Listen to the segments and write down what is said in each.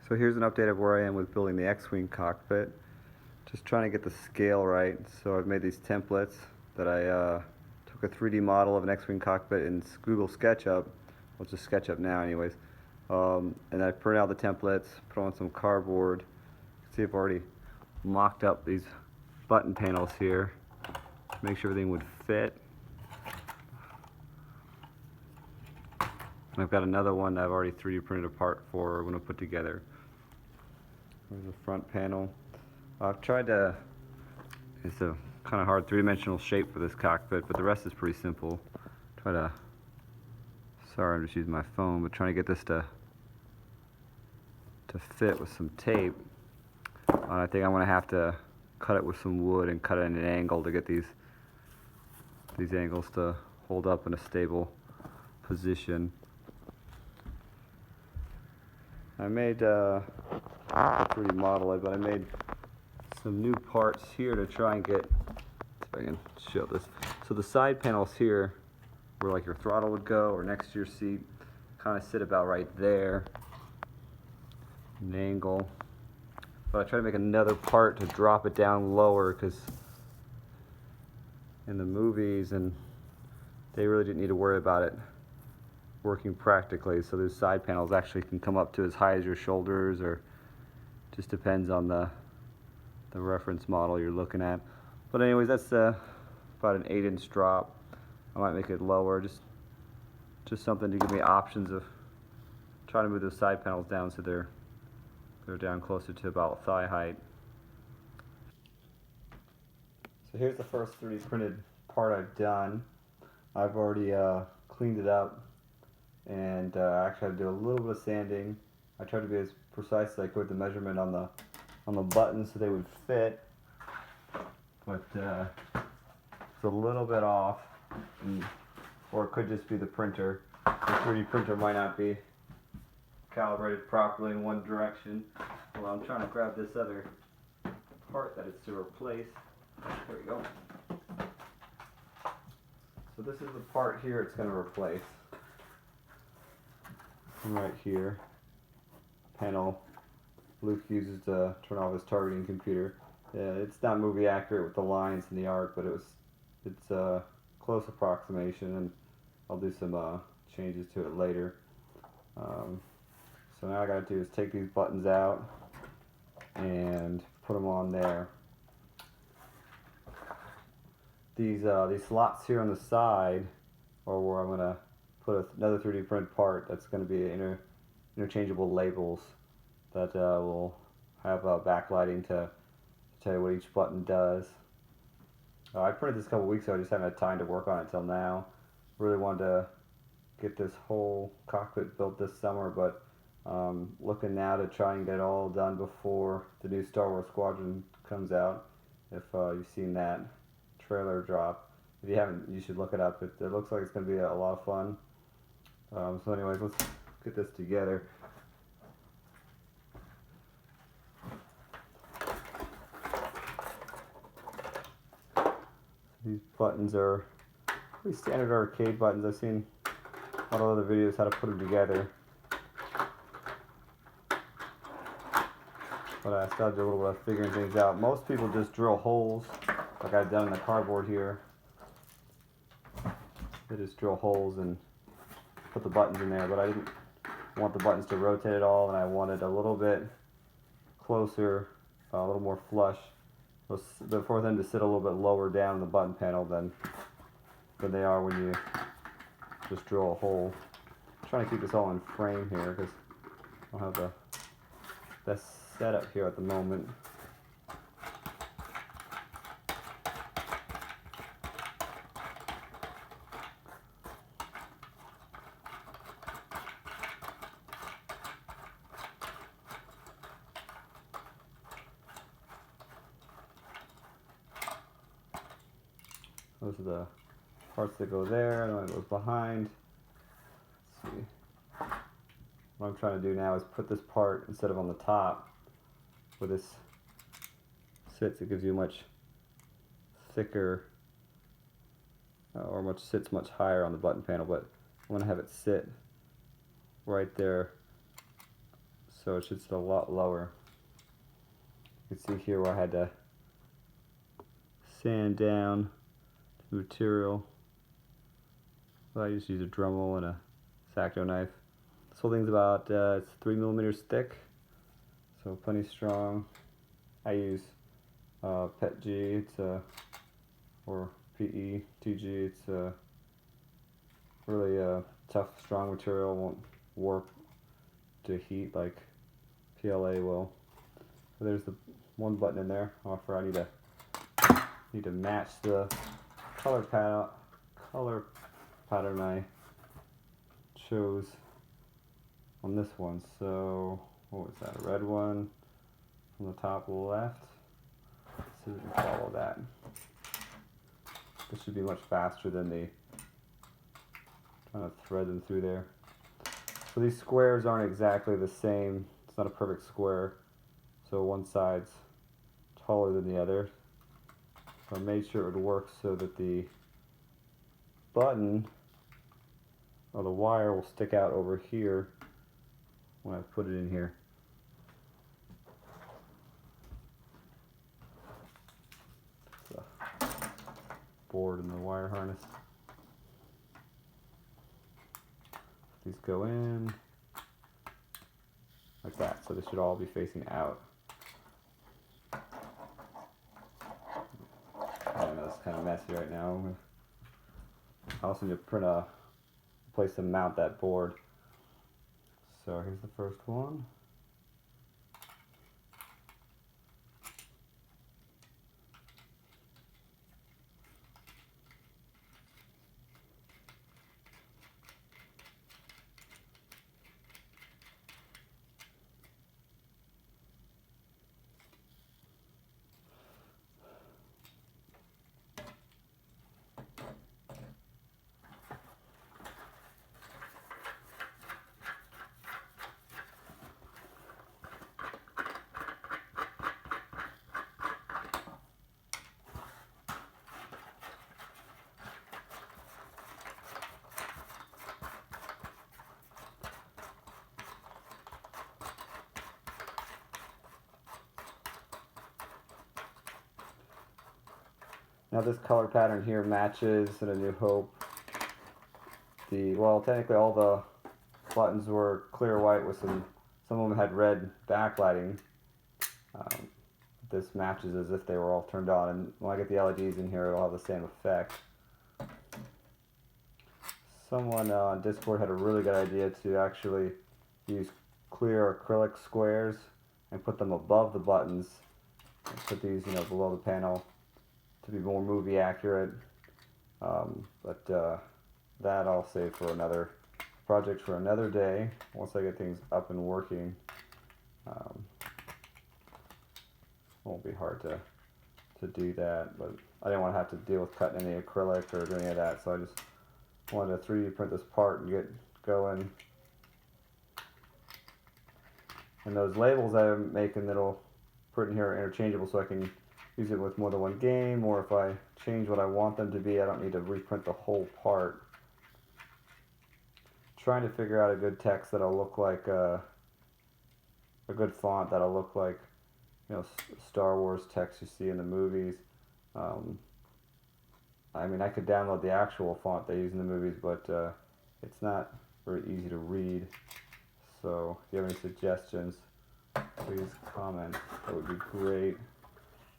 So here's an update of where I am with building the X-Wing cockpit. Just trying to get the scale right. So I've made these templates that I took a 3D model of an X-Wing cockpit in Google SketchUp. Well, it's just SketchUp now anyways. And I printed out the templates, put on some cardboard. You can see I've already mocked up these button panels here to make sure everything would fit. And I've got another one that I've already 3D printed apart for when I put together. There's the front panel. I've tried to, it's a kind of hard three-dimensional shape for this cockpit, but the rest is pretty simple. Sorry, I'm just using my phone, but trying to get this to fit with some tape. I think I'm going to have to cut it with some wood and cut it at an angle to get these angles to hold up in a stable position. I made a 3D model it, but I made some new parts here to try and get, if I can show this. So the side panels here, where like your throttle would go or next to your seat, kind of sit about right there, an angle. But I try to make another part to drop it down lower, because in the movies and they really didn't need to worry about it working practically. So those side panels actually can come up to as high as your shoulders, or just depends on the reference model you're looking at. But anyways, that's about an 8-inch drop. I might make it lower, just something to give me options of trying to move those side panels down so they're down closer to about thigh height. So here's the first 3D printed part I've done. I've already cleaned it up, and actually I had to do a little bit of sanding. I tried to be as precise as I could with the measurement on the buttons so they would fit, but it's a little bit off, or it could just be the printer. The 3D printer might not be calibrated properly in one direction. Well, I'm trying to grab this other part that it's to replace. There we go. So this is the part here it's going to replace. Right here. Panel Luke uses to turn off his targeting computer. It's not movie accurate with the lines and the art, but it's a close approximation, and I'll do some changes to it later. So now I gotta do is take these buttons out and put them on there. These slots here on the side are where I'm gonna put another 3D print part that's gonna be interchangeable labels that will have backlighting to tell you what each button does. I printed this a couple weeks ago, I just haven't had time to work on it till now. Really wanted to get this whole cockpit built this summer, but looking now to try and get it all done before the new Star Wars Squadron comes out. If you've seen that trailer drop. If you haven't, you should look it up. It looks like it's going to be a lot of fun. So anyways, let's get this together. These buttons are pretty standard arcade buttons. I've seen a lot of other videos how to put them together. But I still do a little bit of figuring things out. Most people just drill holes, like I've done in the cardboard here. They just drill holes and put the buttons in there, but I didn't want the buttons to rotate at all, and I wanted a little bit closer, a little more flush, for them to sit a little bit lower down in the button panel than they are when you just drill a hole. I'm trying to keep this all in frame here because I don't have the best setup here at the moment. Those are the parts that go there, and it goes behind. Let's see. What I'm trying to do now is put this part, instead of on the top, where this sits, it gives you much thicker, or sits much higher on the button panel, but I'm going to have it sit right there so it should sit a lot lower. You can see here where I had to sand down the material. Well, I just use a Dremel and a X-Acto knife. This whole thing's about it's 3 millimeters thick, so plenty strong. I use PETG, it's or PETG. It's a really tough, strong material. Won't warp to heat like PLA will. So there's the one button in there. However, I need to match the color pattern I chose on this one. So what was that? A red one from the top left. Let's see if we can follow that. This should be much faster than the trying to thread them through there. So these squares aren't exactly the same. It's not a perfect square. So one side's taller than the other. So I made sure it would work so that the button or the wire will stick out over here when I put it in here. The board and the wire harness. These go in like that, so this should all be facing out. I know it's kind of messy right now. I also need to print a place to mount that board. So here's the first one. Now this color pattern here matches in A New Hope. Well, technically all the buttons were clear white with some of them had red backlighting. This matches as if they were all turned on, and when I get the LEDs in here, it'll have the same effect. Someone on Discord had a really good idea to actually use clear acrylic squares and put them above the buttons. And put these, below the panel to be more movie accurate. But that I'll save for another project for another day once I get things up and working. Won't be hard to do that, but I didn't want to have to deal with cutting any acrylic or doing any of that, so I just wanted to 3D print this part and get going. And those labels I'm making that'll print here are interchangeable, so I can use it with more than one game, or if I change what I want them to be, I don't need to reprint the whole part. Trying to figure out a good text that'll look like a good font that'll look like Star Wars text you see in the movies. I mean, I could download the actual font they use in the movies, but it's not very easy to read. So if you have any suggestions, please comment. That would be great.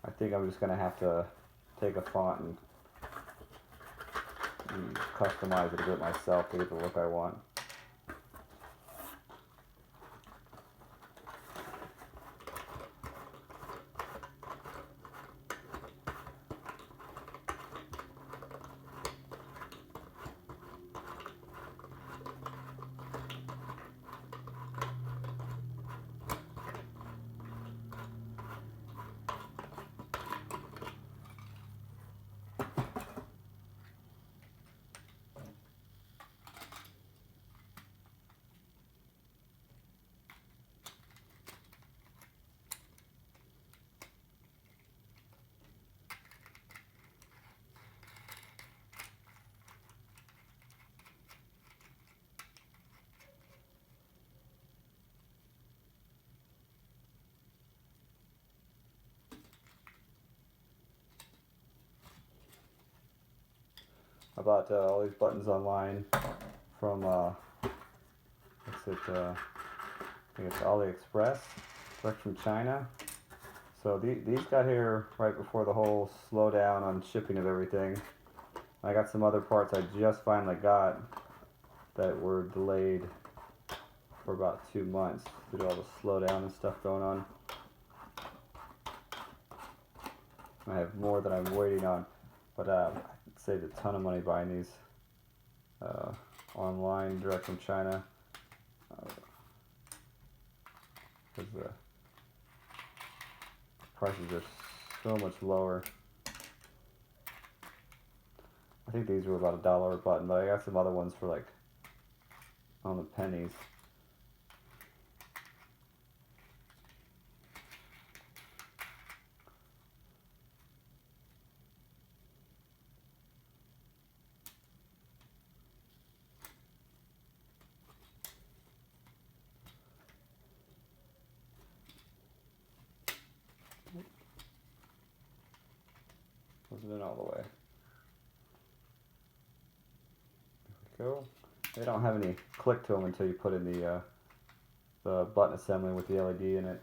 I think I'm just going to have to take a font and customize it a bit myself to get the look I want. I bought all these buttons online from what's it? I think it's AliExpress, direct from China. So these got here right before the whole slowdown on shipping of everything. I got some other parts I just finally got that were delayed for about 2 months due to all the slowdown and stuff going on. I have more that I'm waiting on, but I saved a ton of money buying these online direct from China because the prices are so much lower. I think these were about $1 a button, but I got some other ones for like on the pennies. Wasn't in all the way. There we go. They don't have any click to them until you put in the button assembly with the LED in it.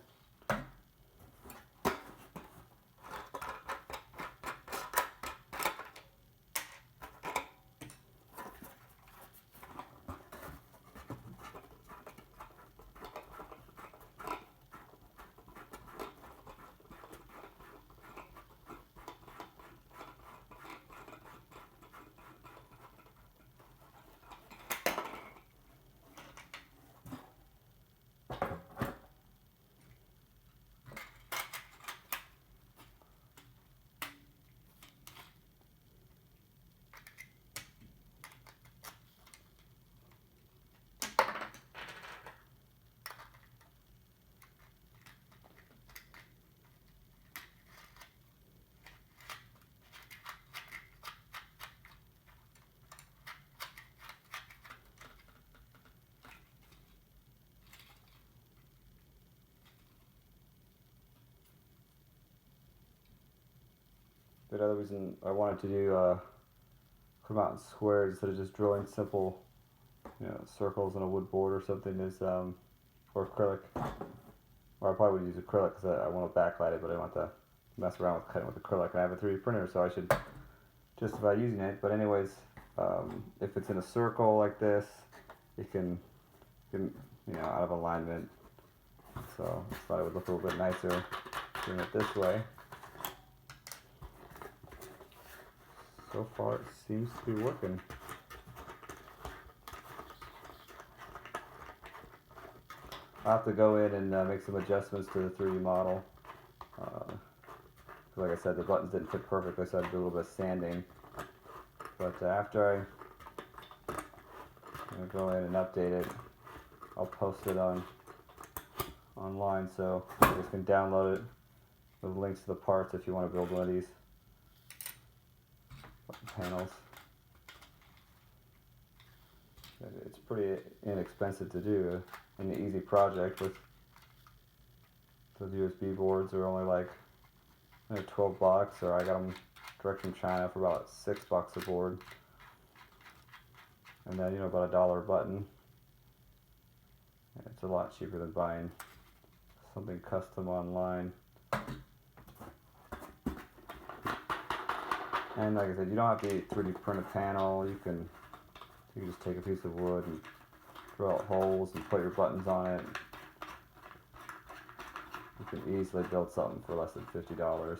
The other reason I wanted to do come out in squares instead of just drawing simple, circles on a wood board or something is, or acrylic. Or I probably would use acrylic because I want to backlight it, but I don't want to mess around with cutting with acrylic. And I have a 3D printer, so I should justify using it. But anyways, if it's in a circle like this, it can out of alignment. So I thought it would look a little bit nicer doing it this way. So far, it seems to be working. I'll have to go in and make some adjustments to the 3D model. Like I said, the buttons didn't fit perfectly, so I had to do a little bit of sanding. But after I go in and update it, I'll post it online, so you guys can download it with links to the parts if you want to build one of these panels. It's pretty inexpensive to do, an easy project. With those USB boards are only like 12 bucks, or I got them direct from China for about $6 a board, and then about $1 a button. It's a lot cheaper than buying something custom online. And like I said, you don't have to 3D print a panel. You can just take a piece of wood and drill out holes and put your buttons on it. You can easily build something for less than $50.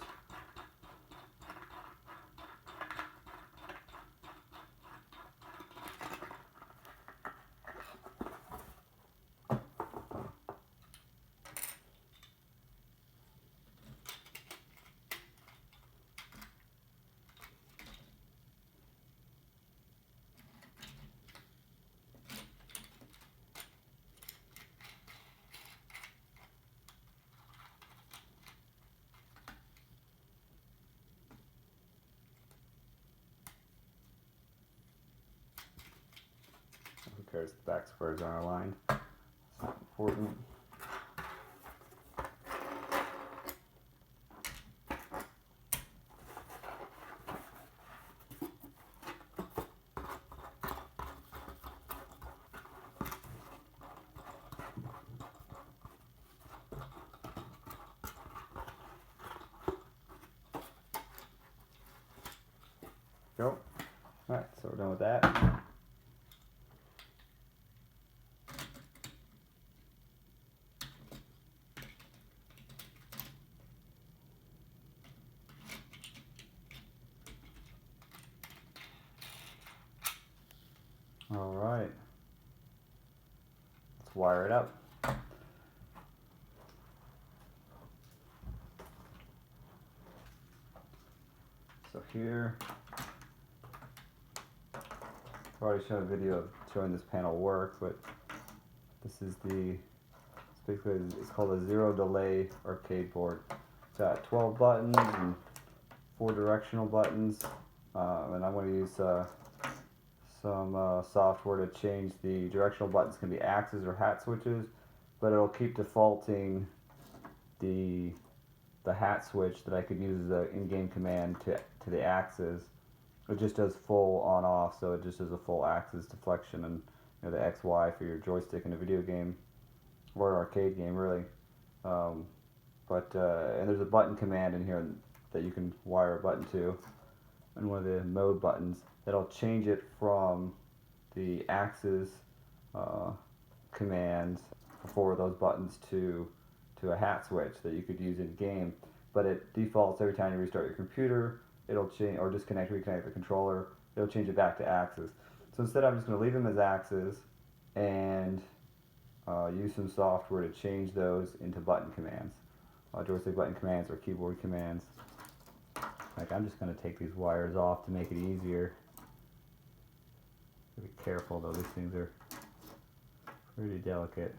Who cares? The back squares aren't aligned. It's not important. go. Alright, so we're done with that. Alright. Let's wire it up. So here, I've already shown a video of showing this panel work, but this is it's called a zero delay arcade board. It's got 12 buttons and 4 directional buttons, and I'm going to use some software to change the directional buttons. Can be axes or hat switches, but it'll keep defaulting the hat switch that I could use as an in-game command to the axes. It just does full on off, so it just does a full axis deflection and the XY for your joystick in a video game or an arcade game, really. And there's a button command in here that you can wire a button to, and one of the mode buttons that'll change it from the axis commands for those buttons to a hat switch that you could use in game. But it defaults every time you restart your computer. It'll change or disconnect, reconnect the controller. It'll change it back to axis. So instead, I'm just going to leave them as axis and use some software to change those into button commands, joystick button commands or keyboard commands. Like, I'm just going to take these wires off to make it easier. Be careful though; these things are pretty delicate.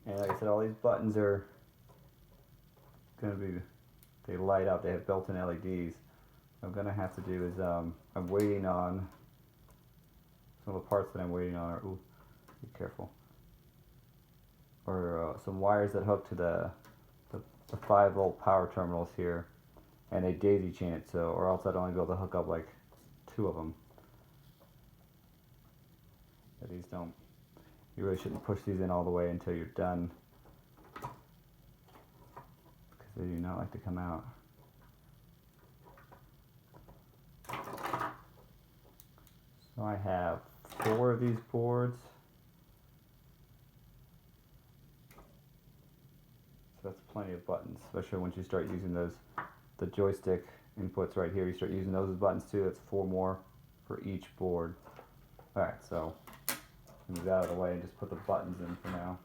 And like I said, all these buttons are going to be, they light up, they have built-in LEDs. What I'm going to have to do is, I'm waiting on, some of the parts that I'm waiting on are, ooh, be careful, or some wires that hook to the 5-volt power terminals here, and they daisy chain it, so, or else I'd only be able to hook up like 2 of them. But these don't, you really shouldn't push these in all the way until you're done, because they do not like to come out. So I have 4 of these boards. So that's plenty of buttons, especially once you start using the joystick inputs right here. You start using those as buttons too. That's 4 more for each board. Alright, so move that out of the way and just put the buttons in for now.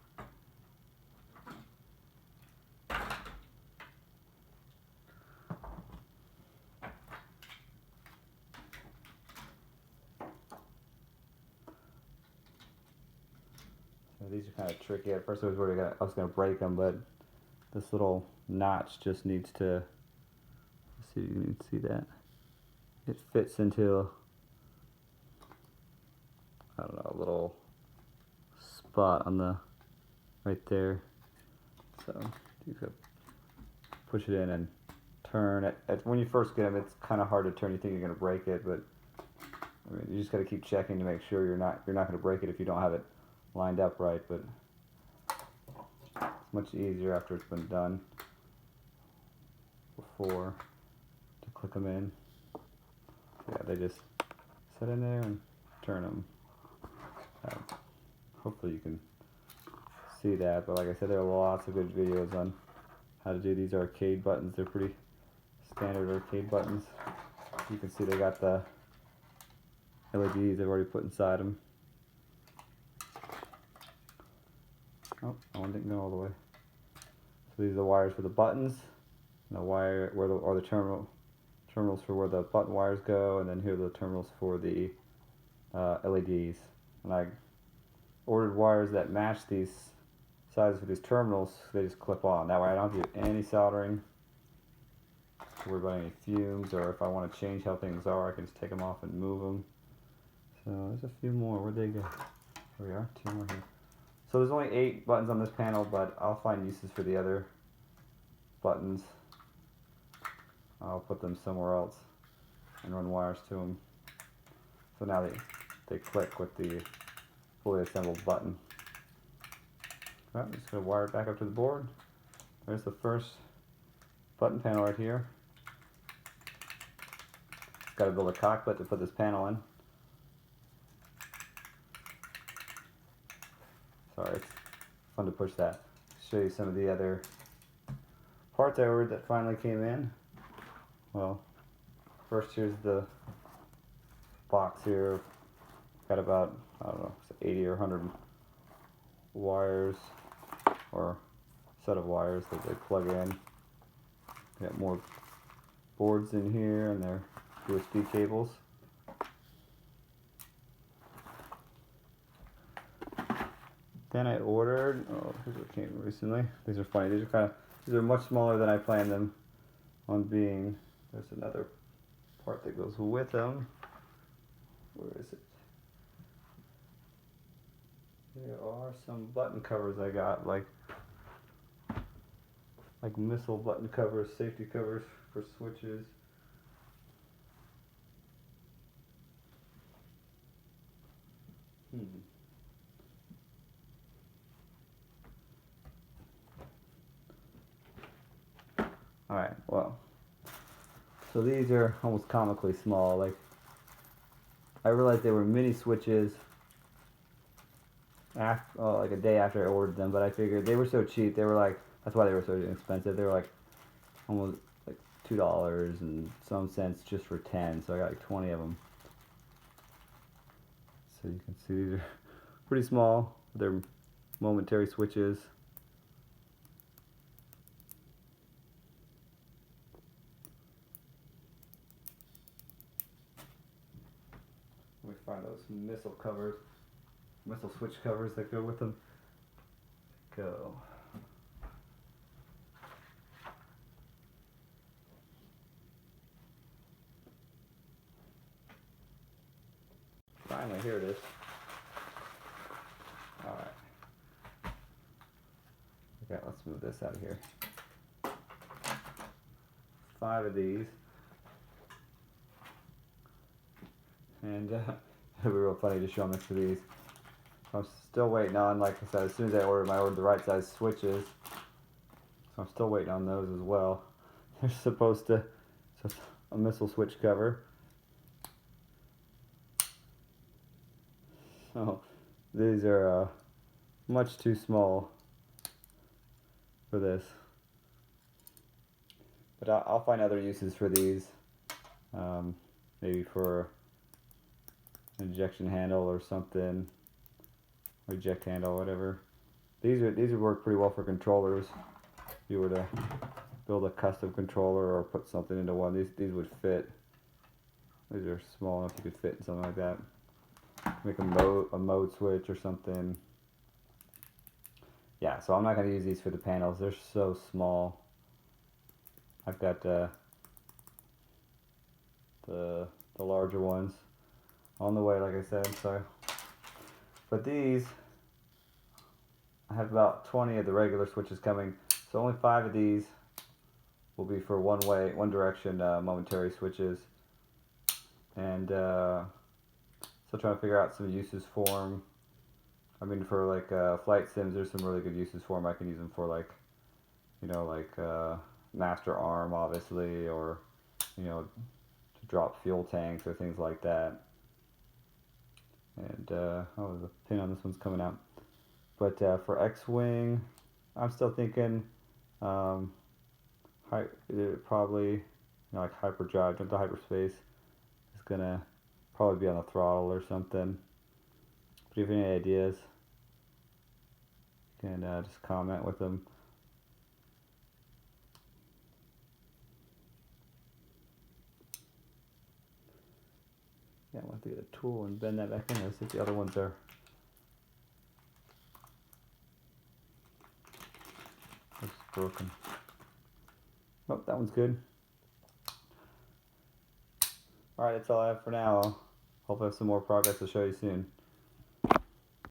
So these are kind of tricky. At first I was worried I was going to break them, but this little notch just needs to, let's see if you can see that. It fits into, I don't know, a little spot on the, right there. So you could push it in and turn it. When you first get them, it's kind of hard to turn. You think you're going to break it, but I mean, you just got to keep checking to make sure you're not going to break it if you don't have it lined up right. But it's much easier after it's been done before to click them in. Yeah, they just sit in there and turn them. Hopefully you can see that, but like I said, there are lots of good videos on how to do these arcade buttons. They're pretty standard arcade buttons. You can see they got the LEDs they've already put inside them. Oh, that one didn't go all the way. So these are the wires for the buttons, and the wire where the terminals for where the button wires go, and then here are the terminals for the LEDs. And I ordered wires that match these sizes for these terminals. They just clip on. That way I don't have to do any soldering, to worry about any fumes, or if I want to change how things are, I can just take them off and move them. So there's a few more. Where'd they go? Here we are. 2 more here. So there's only 8 buttons on this panel, but I'll find uses for the other buttons. I'll put them somewhere else and run wires to them. So now they click with the fully assembled button. Well, I'm just going to wire it back up to the board. There's the first button panel right here. Got to build a cockpit to put this panel in. Sorry, it's fun to push that. Show you some of the other parts I ordered that finally came in. Well, first here's the box here. Got about, I don't know, 80 or 100 wires, or set of wires that they plug in. Got more boards in here and their USB cables. Then I ordered, oh, here's what came recently. These are funny. These are much smaller than I planned them on being. There's another part that goes with them. Where is it? There are some button covers I got, like missile button covers, safety covers for switches. Alright, well, so these are almost comically small. Like, I realized they were mini switches after, like a day after I ordered them, but I figured they were so cheap. They were like, that's why they were so expensive. They were like almost like $2 and some cents just for 10, so I got like 20 of them. So you can see these are pretty small. They're momentary switches. Let me find those missile covers, missile switch covers that go with them. Go. Finally, here it is. Alright. Okay, let's move this out of here. 5 of these. And it'll be real funny to show them next to these. I'm still waiting on, like I said, as soon as I ordered the right size switches. So I'm still waiting on those as well. They're supposed to, so a missile switch cover. So these are much too small for this. But I'll find other uses for these. Maybe for an ejection handle or something. Or eject handle, whatever. These would work pretty well for controllers. If you were to build a custom controller or put something into one, these would fit. These are small enough you could fit in something like that. Make a mode switch or something. Yeah, so I'm not going to use these for the panels. They're so small. I've got the larger ones on the way, like I said. So, but these, I have about 20 of the regular switches coming. So only 5 of these will be for one direction momentary switches. And still trying to figure out some uses for them. I mean, for like flight sims, there's some really good uses for them. I can use them for like, you know, like master arm, obviously, or, you know, to drop fuel tanks or things like that. And oh, the pin on this one's coming out. But for X-wing, I'm still thinking probably, you know, like hyperdrive, jump to hyperspace is gonna probably be on the throttle or something. If you have any ideas, you can just comment with them. Yeah, I want to get a tool and bend that back in there. See if the other ones are broken. Oh, that one's good. Alright, that's all I have for now. Hope I have some more progress to show you soon.